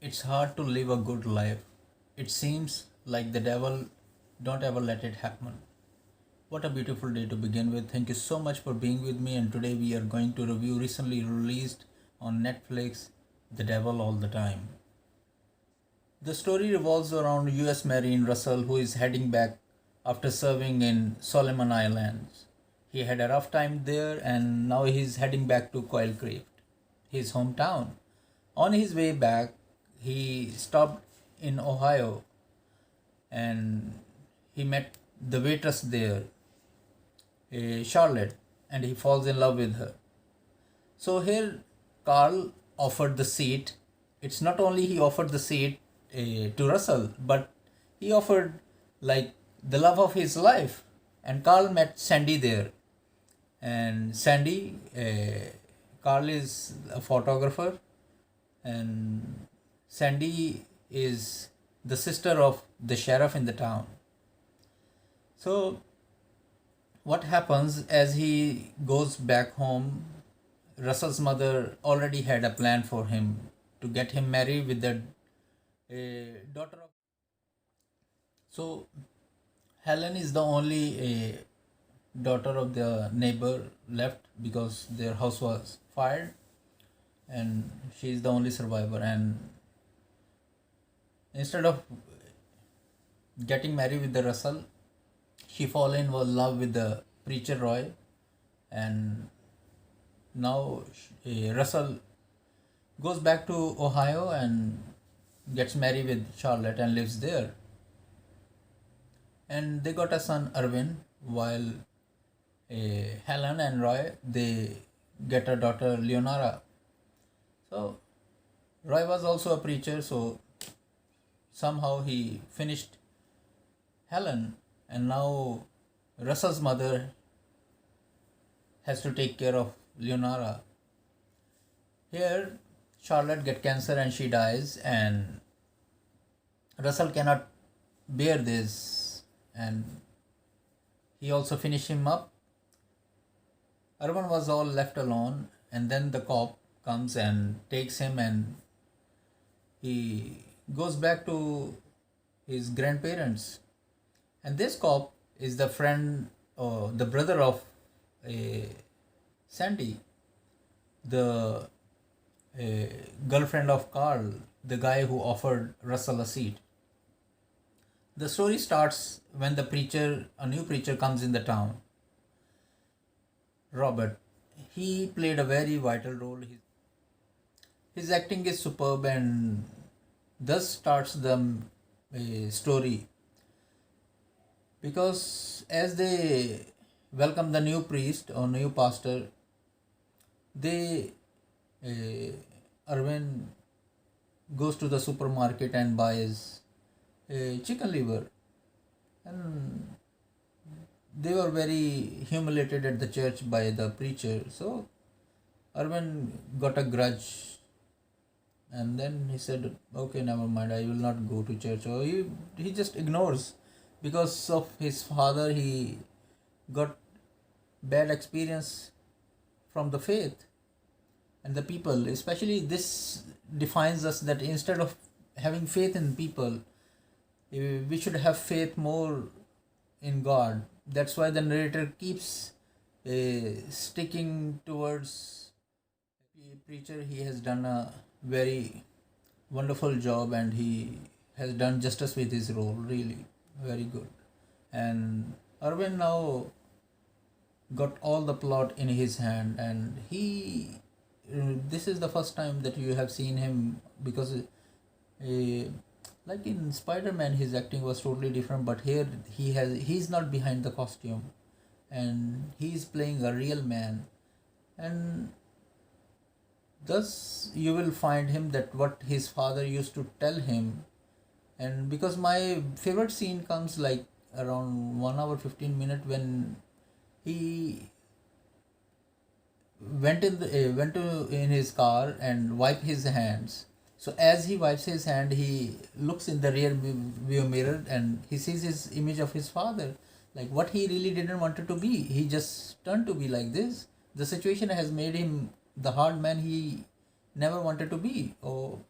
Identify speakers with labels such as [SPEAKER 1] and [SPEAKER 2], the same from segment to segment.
[SPEAKER 1] It's hard to live a good life. It seems like the devil don't ever let it happen. What a beautiful day to begin with. Thank you so much for being with me, and today we are going to review recently released on Netflix The Devil All the Time. The story revolves around US Marine Russell who is heading back after serving in Solomon Islands. He had a rough time there and now he's heading back to Coilcraft, his hometown. On his way back, he stopped in Ohio and he met the waitress there, Charlotte, and he falls in love with her. So here, Carl offered the seat. It's not only he offered the seat to Russell, but he offered like the love of his life. And Carl met Sandy there. And Sandy, Carl is a photographer, and Sandy is the sister of the sheriff in the town. So what happens as he goes back home? Russell's mother already had a plan for him to get him married with the daughter of. So Helen is the only daughter of the neighbor left because their house was fired, and she is the only survivor. And instead of getting married with the Russell, she fall in love with the preacher Roy, and now Russell goes back to Ohio and gets married with Charlotte and lives there. And they got a son Irwin, while Helen and Roy they get a daughter Leonora. So Roy was also a preacher, so somehow he finished Helen, and now Russell's mother has to take care of Leonora. Here, Charlotte get cancer and she dies, and Russell cannot bear this, and he also finished him up. Urban was all left alone, and then the cop comes and takes him, and he goes back to his grandparents. And this cop is the friend or the brother of Sandy, the girlfriend of Carl, the guy who offered Russell a seat. The story starts when a new preacher comes in the town. Robert. He played a very vital role. His acting is superb, and thus starts the story. Because as they welcome the new priest or new pastor, they Arvind goes to the supermarket and buys chicken liver, and they were very humiliated at the church by the preacher. So Arvind got a grudge, and then he said, "Okay, never mind. I will not go to church." Or he just ignores, because of his father. He got bad experience from the faith and the people. Especially this defines us that instead of having faith in people, we should have faith more in God. That's why the narrator keeps sticking towards preacher. He has done a very wonderful job, and he has done justice with his role. Really, very good. And Arvind now got all the plot in his hand, and he. This is the first time that you have seen him, because like in Spider-Man his acting was totally different, but here he's not behind the costume, and he's playing a real man. And thus you will find him that what his father used to tell him. And because my favorite scene comes like around 1 hour 15 minutes, when he went to in his car and wipe his hands. So as he wipes his hand, he looks in the rear view mirror and he sees his image of his father, like what he really didn't want it to be. He just turned to be like this. The situation has made him the hard man he never wanted to be. Oh,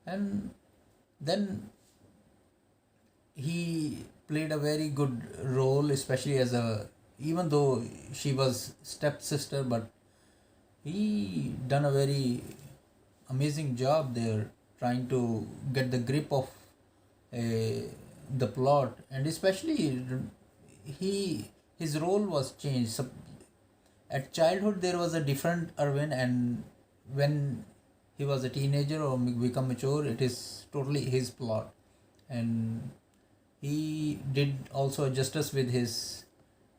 [SPEAKER 1] And then he played a very good role, especially as a, even though she was stepsister, but he done a very amazing job there, trying to get the grip of the plot. And especially he his role was changed. So at childhood there was a different Arvind, and when he was a teenager or become mature, it is totally his plot. And he did also justice with his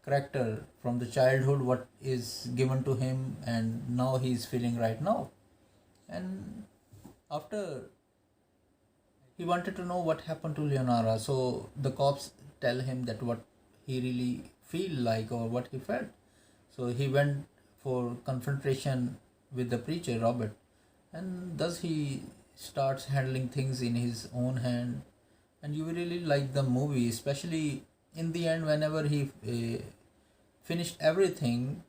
[SPEAKER 1] character from the childhood, what is given to him, and now he is feeling right now. And after, he wanted to know what happened to Leonora, so the cops tell him that what he really feel like or what he felt. So he went for confrontation with the preacher Robert, and thus he starts handling things in his own hand. And you will really like the movie, especially in the end, whenever he finished everything.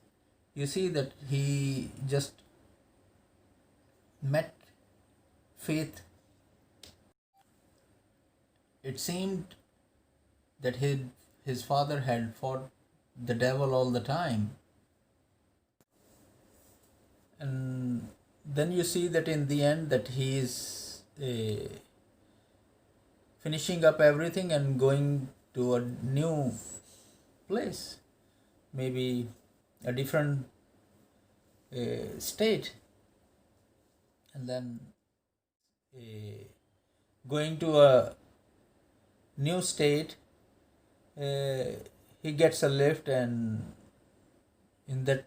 [SPEAKER 1] You see that he just met Faith. It seemed that his father had fought the devil all the time. And then you see that in the end that he is finishing up everything and going to a new place, maybe a different state, and then uh, going to a new state, uh, he gets a lift, and in that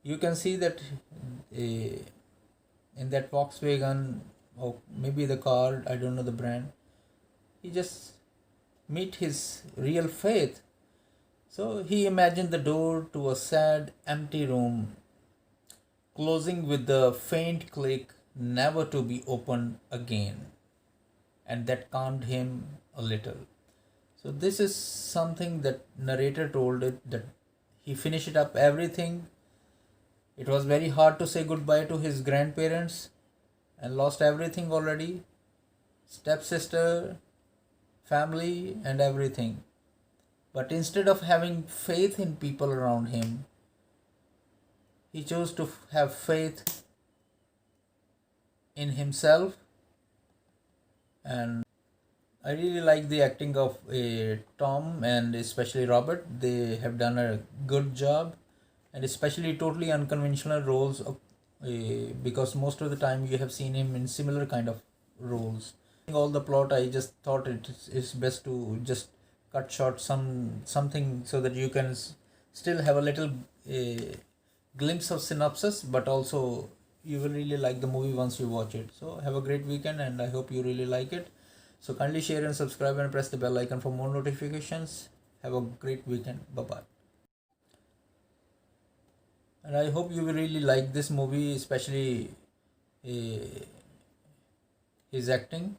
[SPEAKER 1] you can see that in that Volkswagen, or maybe the car, I don't know the brand, he just meet his real Faith. So he imagined the door to a sad, empty room, closing with the faint click, never to be opened again. And that calmed him a little. So this is something that narrator told it, that he finished up everything. It was very hard to say goodbye to his grandparents and lost everything already. Stepsister, family, and everything. But instead of having faith in people around him, he chose to have faith in himself. And I really like the acting of Tom and especially Robert. They have done a good job, and especially totally unconventional roles of, because most of the time you have seen him in similar kind of roles. All the plot, I just thought it is best to just cut short something so that you can still have a little glimpse of synopsis, but also you will really like the movie once you watch it. So have a great weekend, and I hope you really like it. So kindly share and subscribe and press the bell icon for more notifications. Have a great weekend. Bye bye. And I hope you will really like this movie, especially uh, his acting,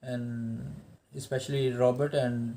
[SPEAKER 1] and especially Robert and